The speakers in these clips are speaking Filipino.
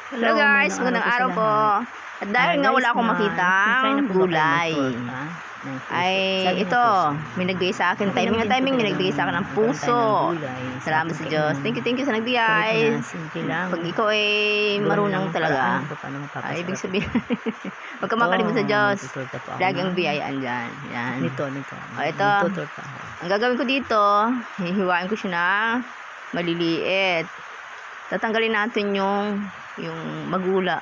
Hello guys, magandang araw po. At dahil nga wala akong makitang gulay, ay ito, may nagbigay sa akin, timing na timing, may nagbigay sa akin ng puso. Salamat sa Diyos. Thank you sa nagbigay. Pag ikaw ay marunong talaga, ay ibig sabihin, huwag ka makalimutan sa Diyos. Lagi ang biyayaan dyan. Yan. Nito. O ito, ang gagawin ko dito, hihiwain ko siya na maliliit. Tatanggalin natin yung magulang,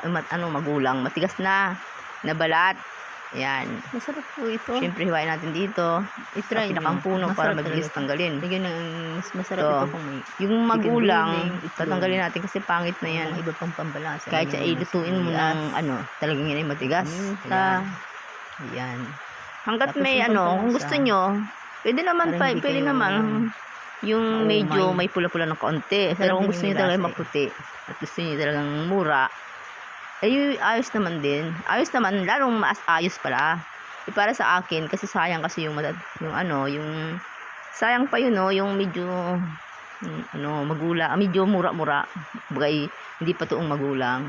matigas na balat. Ayan. Masarap po ito. Siyempre, hiwain natin dito. I-try nyo. Pinakang puno para mabilis tanggalin. Bigyan ng mas masarap ito kung may yung magulang, tatanggalin natin kasi pangit na yan. iba pang pambalasa. Kahit sa ilutuin mo ng talagang yan ay matigas. Ayan. Hanggat may kung gusto nyo, pwede naman yung medyo may pula-pula ng kaunti. Pero kung gusto niyo talaga maputi at gusto niyo talagang mura, ay ayos naman din. Ayos naman, lalong mas ayos pala. Para sa akin, kasi sayang kasi yung sayang pa yun, yung medyo magulang, medyo mura-mura. Bagay, hindi pa toong magulang.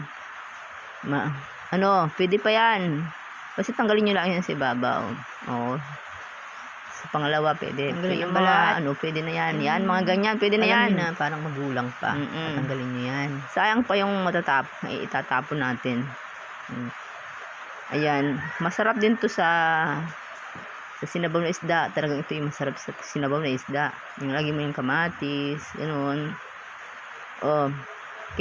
Pwede pa yan. Basta tanggalin nyo lang yan sa ibabaw. Sa pangalawa, pwede. Yung mga, pwede na yan. Yan, mga ganyan, pwede na yan. Na parang magulang pa. Tanggalin nyo yan. Sayang pa yung itatapon natin. Ayan. Masarap din to sa sinabaw na isda. Talagang ito yung masarap sa sinabaw na isda. Yung lagi mo yung kamatis, ganoon.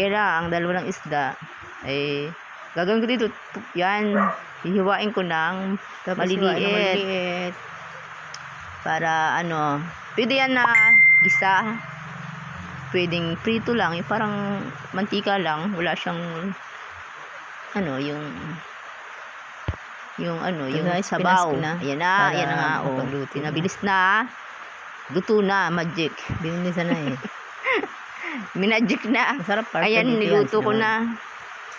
Kaya ang dalawa ng isda, ay gagawin ko dito, yan, hihiwain ko ng maliliit. Para pwede yan na gisa, pwedeng prito lang, yung parang mantika lang, wala siyang yung sabaw. Ayan na nga, pinabilis na, luto na, magic. Binilisan na eh. Minagic na. Masarap. Ayan, niluto ko na.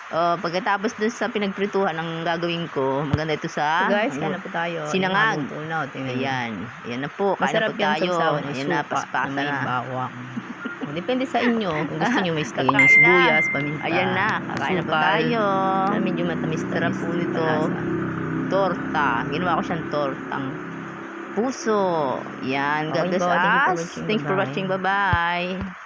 Pagkatapos dun sa pinagprituhan, ang gagawin ko, maganda ito sa guys, kaya na po tayo. Sinangag. Ayan na po, kaya na po tayo. Ayan na, paspasa na. Bawang. Depende sa inyo. Kung gusto nyo may sibuyas, paminta. Ayan na, kakain na po tayo. Medyo matamis. Sarap po nito. Torta. Ginawa ko siyang tortang puso. Yan, God bless us. Thanks for watching. Bye-bye.